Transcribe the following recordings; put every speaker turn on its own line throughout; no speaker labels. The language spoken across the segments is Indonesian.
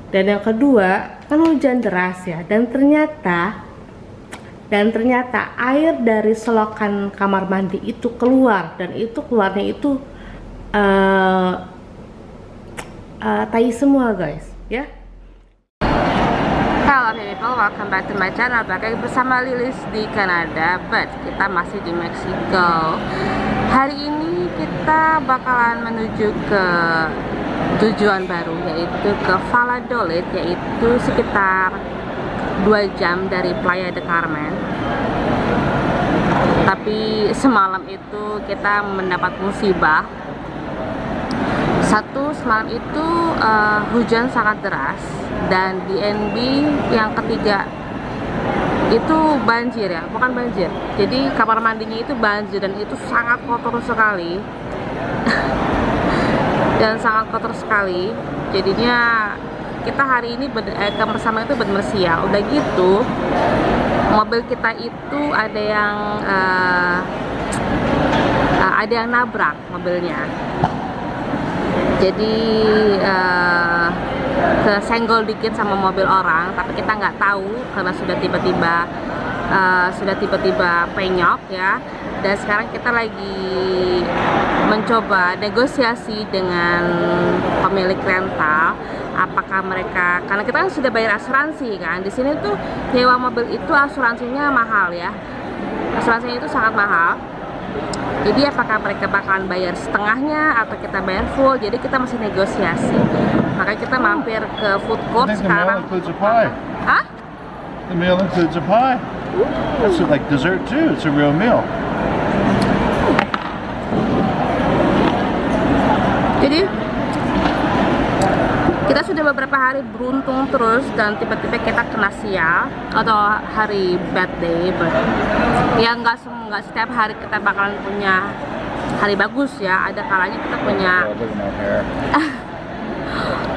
Dan yang kedua, kan hujan deras ya, dan ternyata air dari selokan kamar mandi itu keluar, dan itu keluarnya itu tai semua guys ya. Hello people, welcome back to my channel. Balik bersama Lilis di Kanada, but kita masih di Meksiko. Hari ini kita bakalan menuju ke tujuan baru, yaitu ke Valladolid, yaitu sekitar 2 jam dari Playa del Carmen. Tapi semalam itu kita mendapat musibah. Semalam itu hujan sangat deras, dan di NB yang ketiga itu banjir ya, bukan banjir. Jadi kamar mandinya itu banjir dan itu sangat kotor sekali. Dan sangat kotor sekali. Jadinya kita hari ini bersama itu benar siang. Udah gitu mobil kita itu ada yang nabrak mobilnya. Jadi kesenggol dikit sama mobil orang, tapi kita nggak tahu karena sudah tiba-tiba penyok ya. Dan sekarang kita lagi mencoba negosiasi dengan pemilik rental, apakah mereka, karena kita kan sudah bayar asuransi kan. Di sini tuh nyewa mobil itu asuransinya mahal ya, asuransinya itu sangat mahal. Jadi apakah mereka bakalan bayar setengahnya atau kita bayar full? Jadi kita masih negosiasi. Makanya kita mampir ke food court sekarang. Hah?
The meal includes a pie. That's like dessert too. It's a real meal.
Jadi kita sudah beberapa hari beruntung terus, dan tiba-tiba kita kena sial atau hari bad day. Ya nggak setiap hari kita bakalan punya hari bagus ya. Ada kalanya kita punya.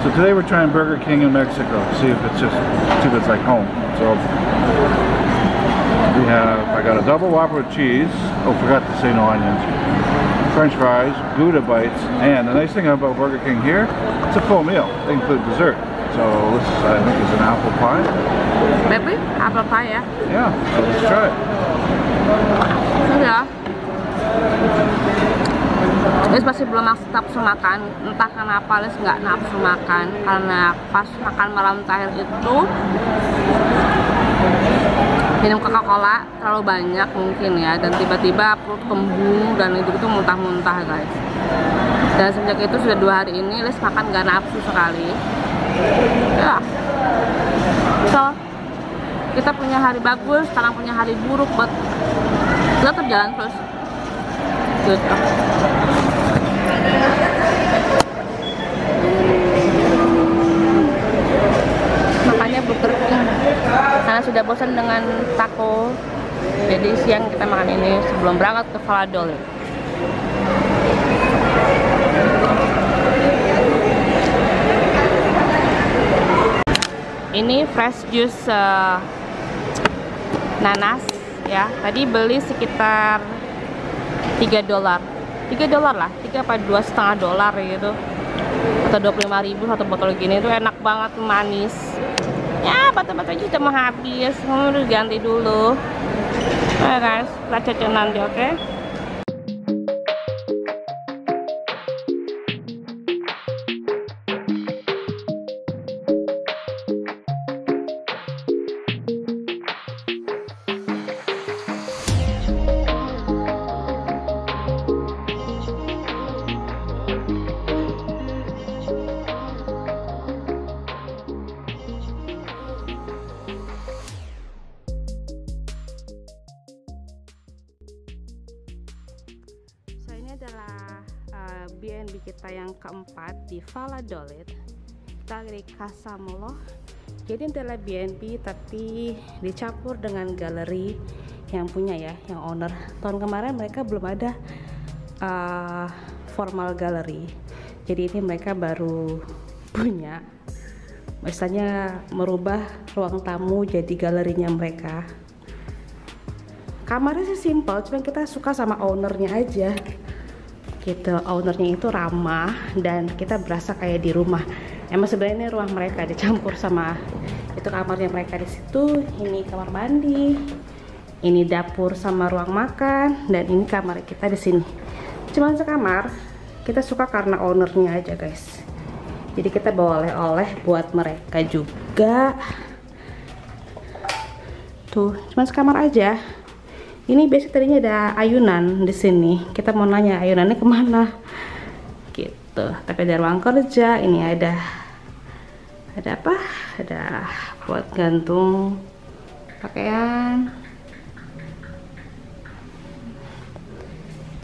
So today we're trying Burger King in Mexico. See if it's like home. So I got a double Whopper with cheese. Oh, forgot to say no onions. French fries, Gouda bites, and the nice thing about Burger King here, it's a full meal. They include dessert. So this, I think, is an apple pie.
Maybe apple pie ya?
Yeah, so let's try it.
Ya. Liz masih belum nafsu makan, entah kenapa Liz nggak nafsu makan, karena pas makan malam terakhir itu minum Coca-Cola terlalu banyak mungkin ya, dan tiba-tiba perut kembung dan itu muntah-muntah guys. Dan sejak itu sudah 2 hari ini Liz makan gak nafsu sekali ya. So kita punya hari bagus, sekarang punya hari buruk, buat kita tetap jalan terus gitu. Makanya Burger King, karena sudah bosan dengan taco, jadi siang kita makan ini sebelum berangkat ke Valladolid. Ini fresh juice nanas ya. Tadi beli sekitar $3 lah, 3 apa $2,5 gitu, atau 25.000 satu botol gini. Itu enak banget, manis ya. Bata-batanya sudah mau habis, harus ganti dulu. Nah guys, kita cocok nanti, oke? Adalah BNB kita yang keempat di Valladolid. Kita di Casa Moloch. Jadi adalah BNB tapi dicampur dengan galeri yang punya ya, yang owner. Tahun kemarin mereka belum ada formal galeri. Jadi ini mereka baru punya. Misalnya merubah ruang tamu jadi galerinya mereka. Kamarnya sih simple, cuma kita suka sama ownernya aja. Gitu, ownernya itu ramah dan kita berasa kayak di rumah. Emang sebenarnya ini ruang mereka dicampur sama itu kamarnya mereka di situ. Ini kamar mandi, ini dapur sama ruang makan, dan ini kamar kita di sini. Cuman sekamar, kita suka karena ownernya aja guys. Jadi kita bawa oleh-oleh buat mereka juga. Tuh, cuman sekamar aja. Ini biasanya tadinya ada ayunan di sini. Kita mau nanya ayunannya kemana? Gitu. Tapi ada ruang kerja. Ini ada apa? Ada buat gantung pakaian.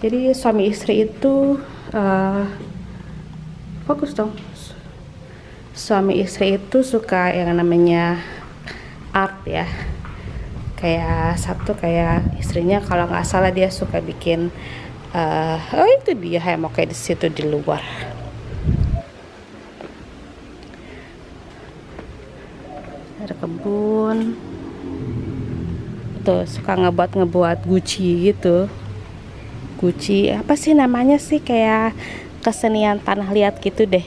Jadi suami istri itu fokus dong. Suami istri itu suka yang namanya art ya. Kayak Sabtu kayak istrinya kalau nggak salah dia suka bikin oh itu dia hammock kayak di situ di luar. Ada kebun. Tuh suka ngebuat Gucci gitu. Gucci apa sih namanya sih, kayak kesenian tanah liat gitu deh.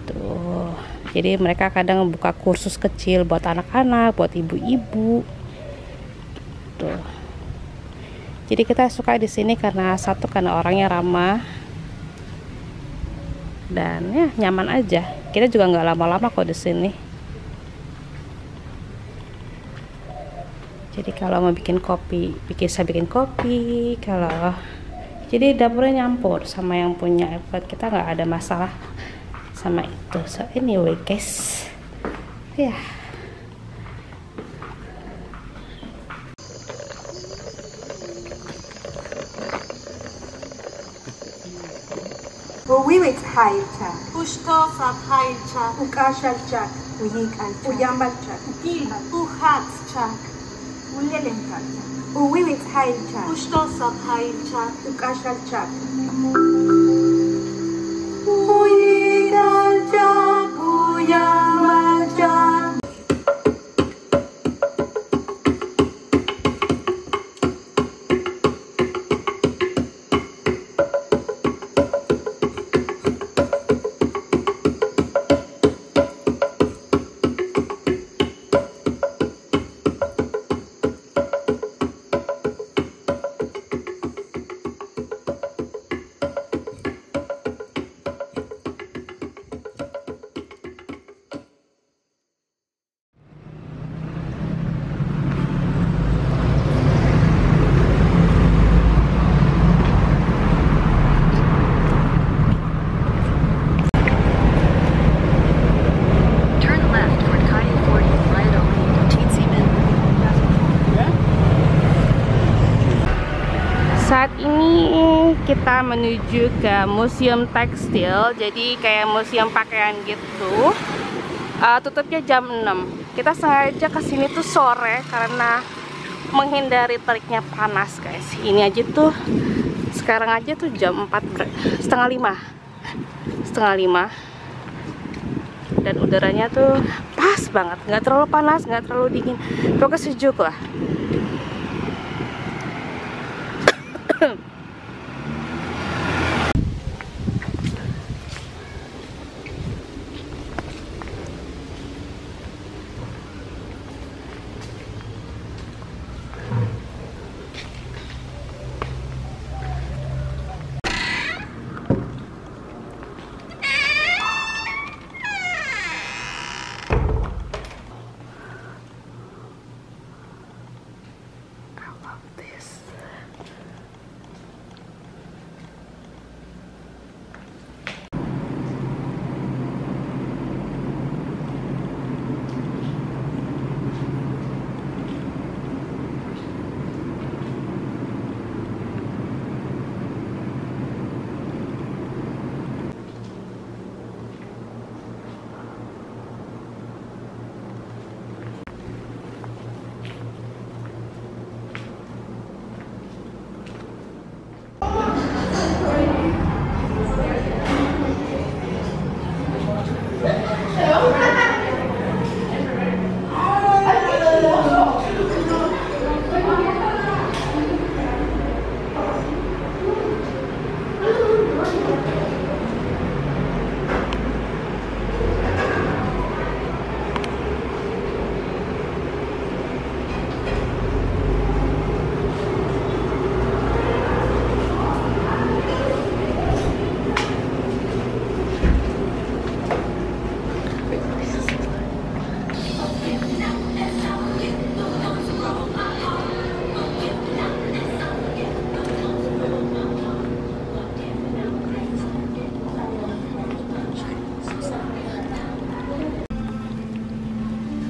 Tuh. Jadi mereka kadang buka kursus kecil buat anak-anak, buat ibu-ibu. Tuh. Jadi kita suka di sini karena satu karena orangnya ramah dan ya nyaman aja. Kita juga nggak lama-lama kok di sini. Jadi kalau mau bikin kopi, bisa bikin kopi. Kalau jadi dapurnya nyampur sama yang punya, buat kita nggak ada masalah sama itu. So anyway guys, ya.
Uwiwit hailcha,
Pushtosa Paicha,
ukashalchak, uyikalchak, uyambalchak,
Ukil, Uhatschak,
ulyelenchak, uwiwit hailcha,
Pushtosa Paicha,
ukashalchak. Uyikalchak, uyambalchak.
Saat ini kita menuju ke museum tekstil, jadi kayak museum pakaian gitu. Tutupnya jam 6. Kita sengaja kesini tuh sore karena menghindari teriknya panas guys. Ini aja tuh sekarang aja tuh jam 4, setengah 5 dan udaranya tuh pas banget, nggak terlalu panas, nggak terlalu dingin, pokoknya sejuk lah.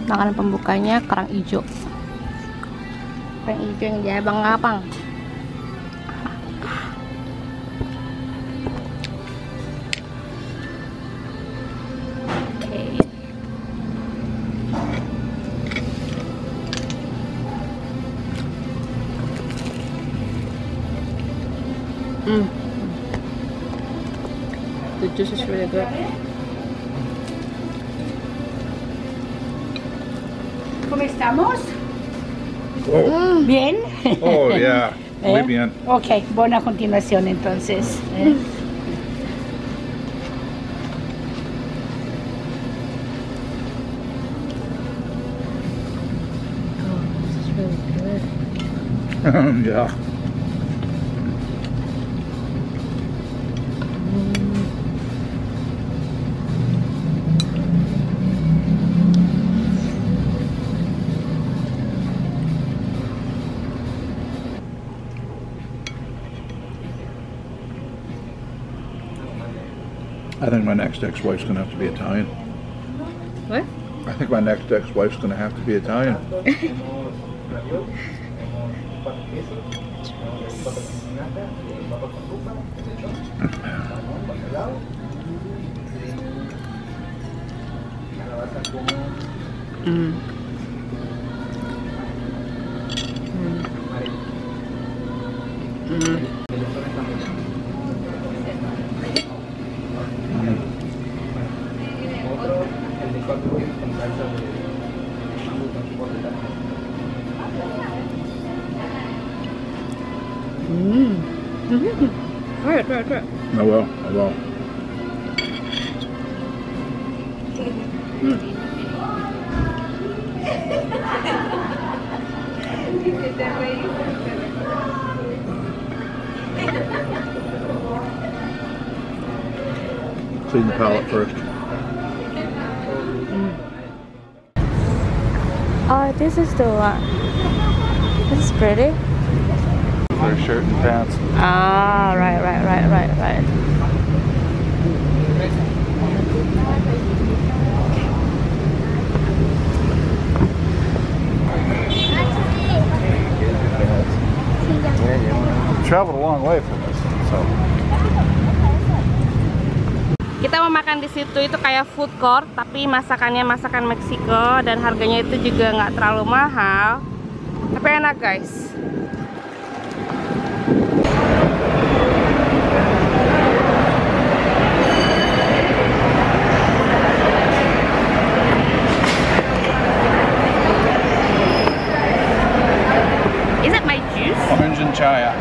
Makanan pembukanya kerang hijau. Kerang hijau yang di abang-abang. Oke. The juice is really good.
¿Cómo estamos?
Oh,
¿Bien?
oh yeah, muy bien.
Ok, buena continuación entonces.
Yeah. I think my next ex-wife's gonna have to be Italian.
What?
I think my next ex-wife's gonna have to be Italian.
Try it.
I will. Clean the palate first.
Oh, this is the one. This is pretty.
For a shirt and pants.
Ah, right.
Traveled a long way for this, so.
Kita mau makan di situ itu kayak food court, tapi masakannya masakan Meksiko dan harganya itu juga nggak terlalu mahal, tapi enak guys. Is it my juice?
Orange and chaya.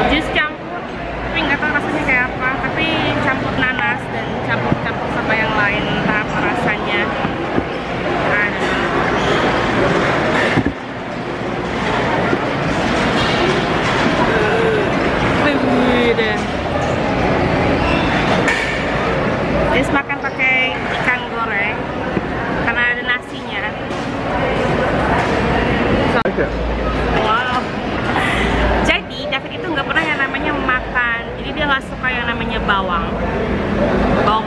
Jus campur, tapi nggak tahu rasanya kayak apa. Tapi campur nanas dan campur sama yang lain, entah apa rasanya. Just makan pakai ikan goreng karena ada nasinya. Wow. Jadi David itu nggak pernah yang namanya makan. Jadi dia nggak suka yang namanya bawang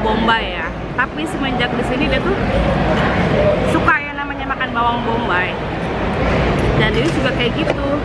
bombay ya. Tapi semenjak di sini dia tuh suka yang namanya makan bawang bombay. Dan dia juga kayak gitu.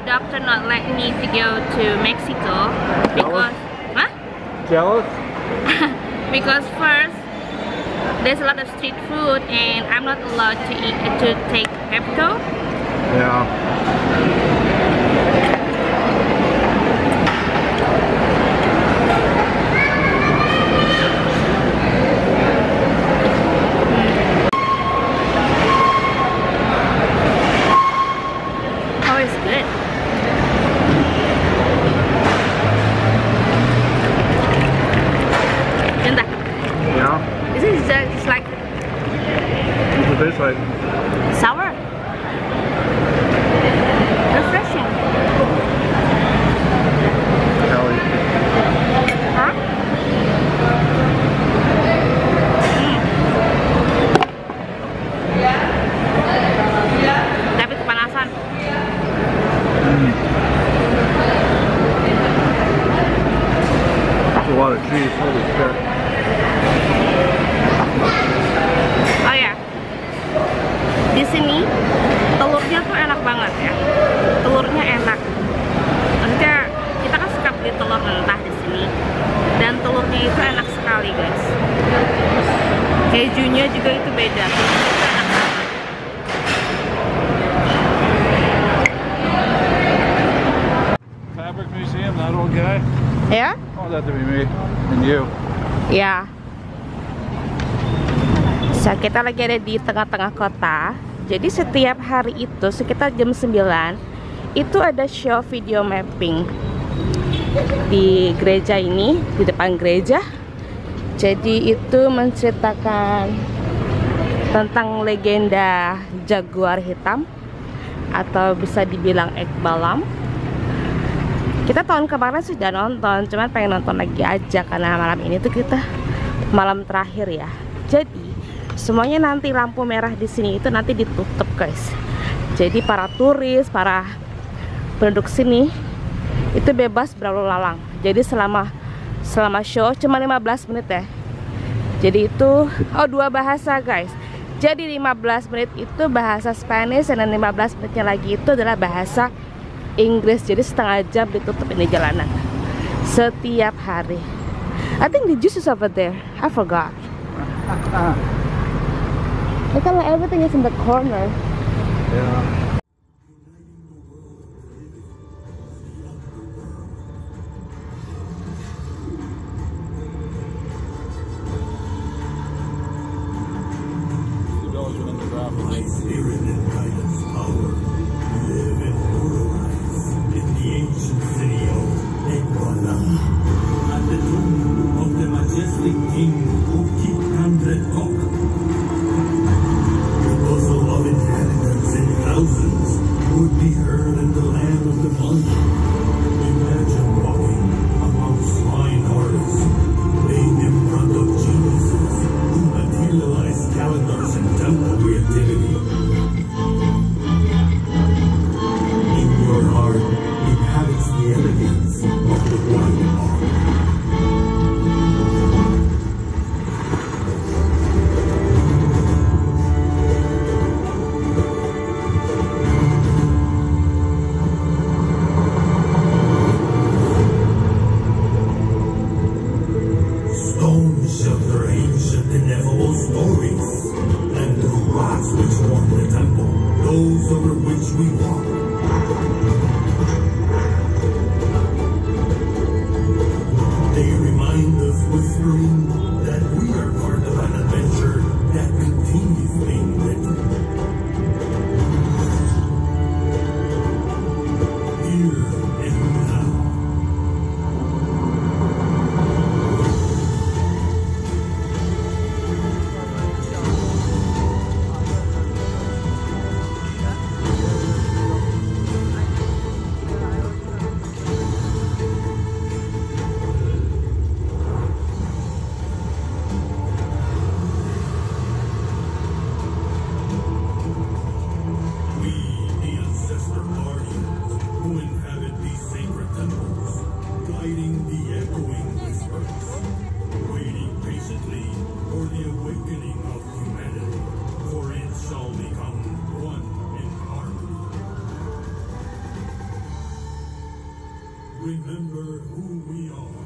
Doctor not let me to go to Mexico because
Jealous?
because first there's a lot of street food and I'm not allowed to take Pepto.
Yeah.
Oh, it's good.
lot of cheese. Holy shit.
Oh ya, di sini telurnya tuh enak banget ya. Telurnya enak. Maksudnya kita kan suka beli telur mentah di sini, dan telurnya itu enak sekali guys. Kejunya juga itu beda. Kejunya itu enak banget.
Fabric Museum, that old guy.
Ya?
I want that to be me and you.
Ya. So, kita lagi ada di tengah-tengah kota. Jadi setiap hari itu sekitar jam 9 itu ada show video mapping di gereja ini, di depan gereja. Jadi itu menceritakan tentang legenda jaguar hitam atau bisa dibilang ekbalam. Kita tahun kemarin sudah nonton, cuman pengen nonton lagi aja karena malam ini tuh kita malam terakhir ya. Jadi semuanya nanti lampu merah di sini itu nanti ditutup guys. Jadi para turis, para penduduk sini itu bebas berlalu lalang. Jadi selama show cuma 15 menit ya. Jadi itu dua bahasa guys. Jadi 15 menit itu bahasa Spanish dan 15 menitnya lagi itu adalah bahasa Inggris. Jadi setengah jam ditutup ini jalanan setiap hari. I think the juice is over there. I forgot. Look at everything is in the corner.
Yeah.
My spirit and guidance power live and rise in the ancient city of Ekbalam, at the tomb of the majestic king Ukit Kandretok. The bustle of inhabitants in thousands would be heard in the land of the month. Imagine walking among swine hordes, laying in front of geniuses who materialize calendars and temple creativity. In your heart inhabits the elegance of the wine art. Stone shelter ancient ineffable stories, and the rocks which form the temple, those over which we walk. They remind us whispering that we are part of an adventure that continues being written. Here and now. We, the ancestor guardians who inhabit these sacred temples, guiding the echoing whispers, waiting patiently for the awakening of humanity, for it shall become one in harmony. Remember who we are.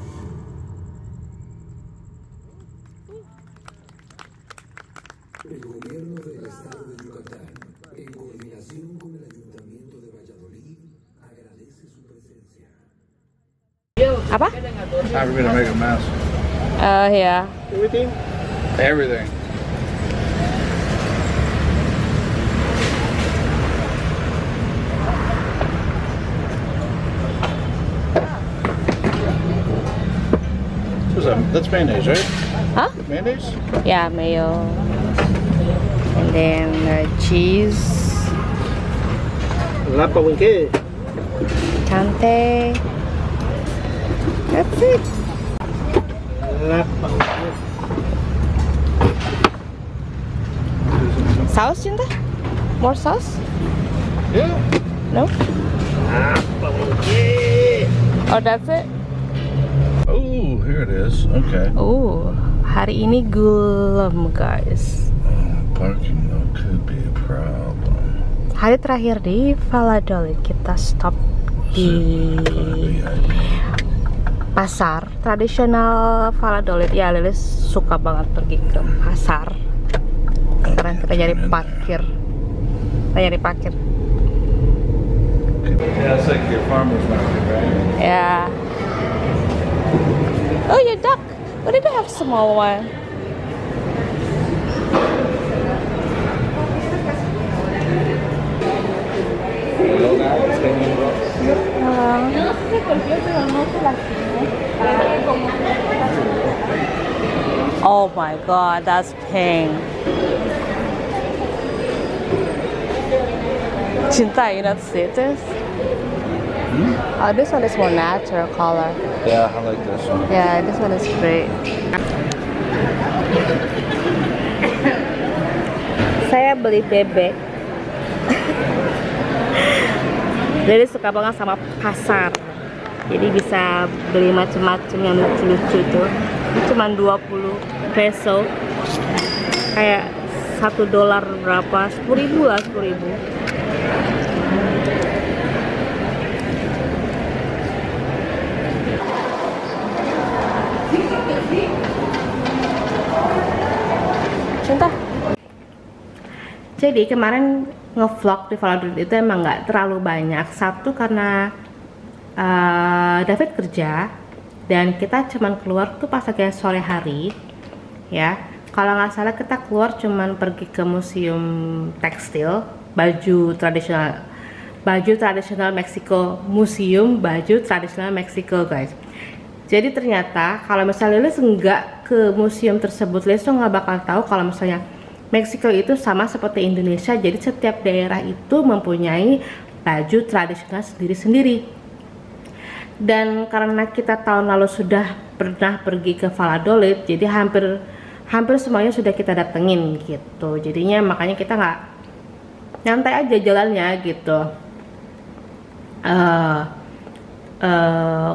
El gobierno del estado de Yucatán, en coordinación con el Ayuntamiento de Valladolid, agradece su presencia.
Apa?
I'm gonna make a mess.
Ya.
Everything. That's mayonnaise, right?
Huh?
Mayonnaise?
Yeah, mayo. And then cheese. Cante. That's it. Sauce, Cinta? More sauce?
Yeah.
No? Oh, that's it?
Oh, here it is. Okay.
Hari ini gulem guys.
Parking though could be a problem.
Hari terakhir di Valladolid kita stop di pasar tradisional Valladolid. Ya, Lilis suka banget pergi ke pasar. Sekarang kita nyari parkir.
Yeah, it's like your farmer's market, right?
Yeah. Oh, your duck. Why did they have small one? Oh my god, that's pink. Cinta, you not see this? Oh, this one is more natural color.
Yeah, I like this one.
Yeah, this one is great. Saya beli bebek. Jadi suka banget sama pasar. Jadi bisa beli macam-macam yang lucu-lucu tuh. Ini cuma 20 peso. Kayak $1 berapa? 10.000 lah, 10.000. Contoh. Jadi kemarin ngevlog di Valladolid itu emang nggak terlalu banyak. Satu karena David kerja dan kita cuman keluar tuh pas lagi sore hari, ya. Kalau nggak salah kita keluar cuman pergi ke museum tekstil, baju tradisional Meksiko, museum baju tradisional Meksiko guys. Jadi ternyata kalau misalnya Lilis nggak ke museum tersebut, Lilis tuh nggak bakal tahu kalau misalnya Meksiko itu sama seperti Indonesia. Jadi setiap daerah itu mempunyai baju tradisional sendiri-sendiri. Dan karena kita tahun lalu sudah pernah pergi ke Valladolid, jadi hampir semuanya sudah kita datengin gitu. Jadinya makanya kita nggak nyantai aja jalannya gitu.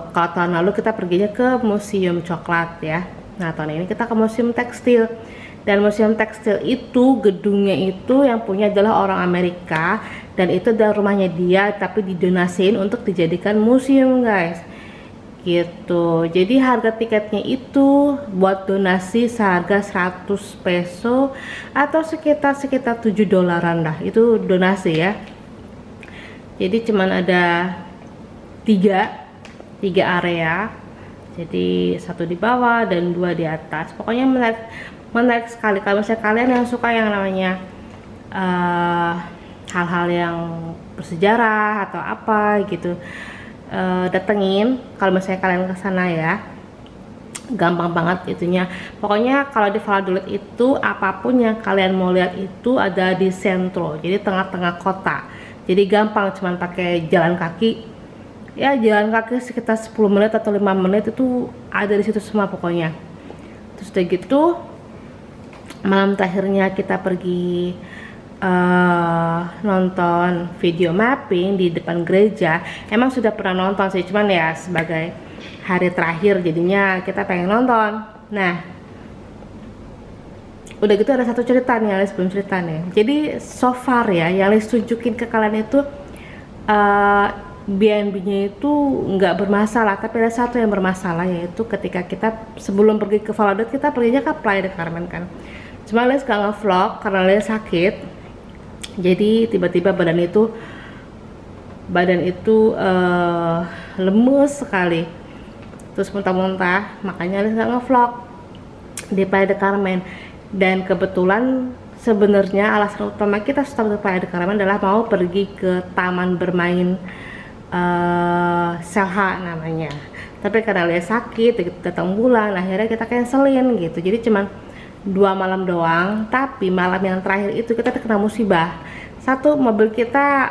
Kalau tahun lalu kita perginya ke museum coklat ya. Nah tahun ini kita ke museum tekstil. Dan museum tekstil itu gedungnya itu yang punya adalah orang Amerika, dan itu adalah rumahnya dia tapi didonasiin untuk dijadikan museum guys gitu. Jadi harga tiketnya itu buat donasi seharga 100 peso atau sekitar $7 lah, itu donasi ya. Jadi cuman ada tiga area, jadi satu di bawah dan 2 di atas. Pokoknya menarik sekali. Kalau misalnya kalian yang suka yang namanya hal-hal yang bersejarah atau apa gitu, datengin. Kalau misalnya kalian ke sana ya, gampang banget itunya. Pokoknya kalau di Valladolid itu apapun yang kalian mau lihat itu ada di sentro, jadi tengah-tengah kota. Jadi gampang, cuman pakai jalan kaki. Ya jalan kaki sekitar 10 menit atau 5 menit itu ada di situ semua pokoknya. Terus udah gitu, malam terakhirnya kita pergi nonton video mapping di depan gereja. Emang sudah pernah nonton sih, cuman ya sebagai hari terakhir jadinya kita pengen nonton. Nah udah gitu ada satu cerita nih, Alice belum cerita nih. Jadi so far ya yang Alice tunjukin ke kalian itu BNB-nya itu nggak bermasalah, tapi ada satu yang bermasalah, yaitu ketika kita sebelum pergi ke Valladolid kita perginya ke Playa del Carmen kan. Cuma Alice gak nge-vlog karena Alice sakit, jadi tiba-tiba badan itu lemes sekali, terus muntah-muntah, makanya Alice gak nge-vlog di Playa del Carmen. Dan kebetulan sebenarnya alasan utama kita stop di Playa del Carmen adalah mau pergi ke taman bermain Selha namanya. Tapi karena Alice sakit, datang bulan, akhirnya kita cancelin gitu. Jadi cuman 2 malam doang. Tapi malam yang terakhir itu kita terkena musibah. Satu, mobil kita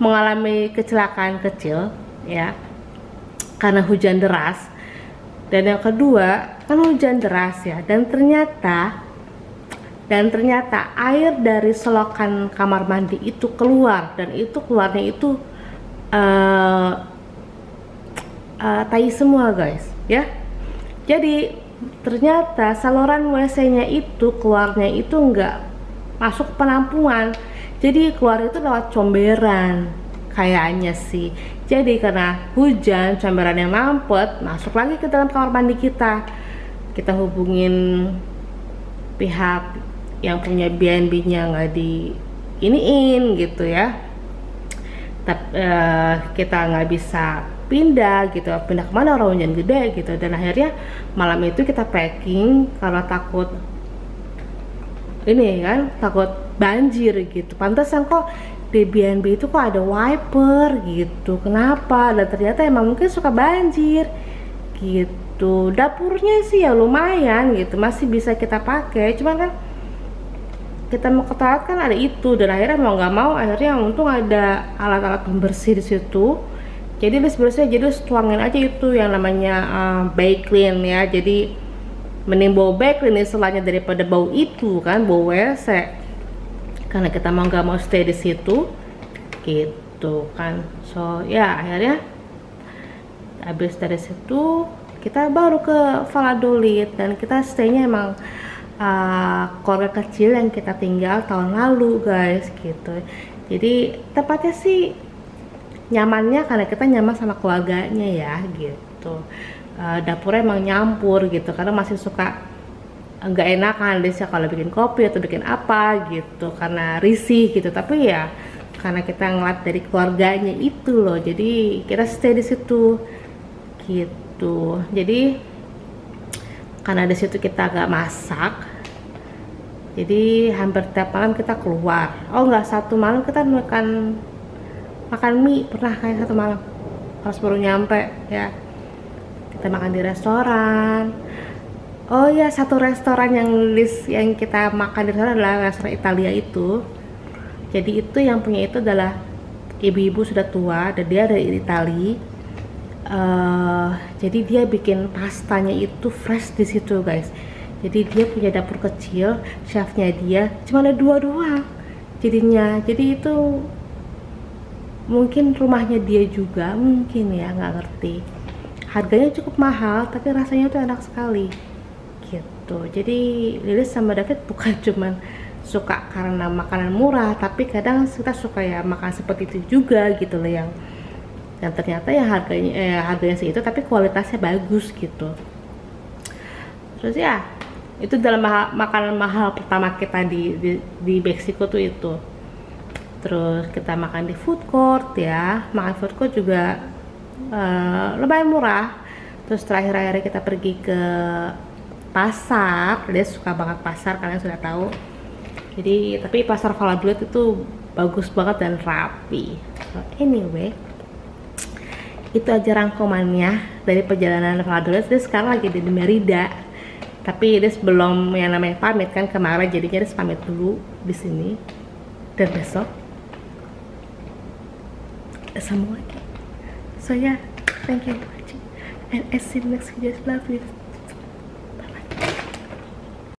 mengalami kecelakaan kecil ya, karena hujan deras. Dan yang kedua kan hujan deras ya, dan ternyata air dari selokan kamar mandi itu keluar, dan itu keluarnya itu tai semua guys ya. Jadi ternyata saluran WC-nya itu keluarnya itu nggak masuk ke penampungan, jadi keluar itu lewat comberan kayaknya sih. Jadi karena hujan, comberan yang mampet masuk lagi ke dalam kamar mandi kita. Kita hubungin pihak yang punya BNB-nya nggak di iniin gitu ya. Tapi kita nggak bisa pindah gitu, pindah kemana, orang hujan gede gitu. Dan akhirnya malam itu kita packing karena takut ini kan, takut banjir gitu. Pantesan kok di BNB itu kok ada wiper gitu, kenapa? Dan ternyata emang mungkin suka banjir gitu. Dapurnya sih ya lumayan gitu, masih bisa kita pakai, cuman kan kita mau ke toilet kan ada itu. Dan akhirnya mau nggak mau, akhirnya untung ada alat-alat pembersih di situ. Jadi bersih, jadi tuangin aja itu yang namanya Baiklin ya. Jadi mending bau Baiklin istilahnya daripada bau itu kan, bau WC. Karena kita mau nggak mau stay di situ, gitu kan. So ya akhirnya habis dari situ kita baru ke Valladolid, dan kita staynya emang keluarga kecil yang kita tinggal tahun lalu guys gitu. Jadi tempatnya sih nyamannya karena kita nyaman sama keluarganya ya gitu. Dapurnya emang nyampur gitu, karena masih suka nggak enakan deh sih kalau bikin kopi atau bikin apa gitu karena risih gitu. Tapi ya karena kita ngeliat dari keluarganya itu loh, jadi kita stay di situ gitu. Jadi karena di situ kita agak masak, jadi hampir tiap malam kita keluar. Oh nggak, satu malam kita makan mie pernah, kayak satu malam pas baru nyampe ya, kita makan di restoran. Oh ya, satu restoran yang list yang kita makan di sana adalah restoran Italia itu. Jadi itu yang punya itu adalah ibu-ibu sudah tua, dan dia dari Italia. Jadi dia bikin pastanya itu fresh di situ guys. Jadi dia punya dapur kecil, chefnya dia cuma ada 2 doang jadinya. Jadi itu mungkin rumahnya dia juga, mungkin ya, nggak ngerti. Harganya cukup mahal tapi rasanya tuh enak sekali gitu. Jadi Lilis sama David bukan cuman suka karena makanan murah, tapi kadang kita suka ya makan seperti itu juga gitu loh, yang ternyata ya harganya segitu tapi kualitasnya bagus gitu. Terus ya itu dalam makanan mahal pertama kita di Meksiko tuh itu. Terus kita makan di food court ya, makan food court juga lumayan murah. Terus terakhir kita pergi ke pasar. Dia suka banget pasar, kalian sudah tahu. Jadi tapi pasar Valladolid itu bagus banget dan rapi. So, anyway, itu aja rangkumannya dari perjalanan Valladolid. Dia sekarang lagi di Merida, tapi dia belum yang namanya pamit kan kemarin, jadinya dia pamit dulu di sini, dan besok sama lagi. So yeah, thank you for watching and I see you next video. Love you.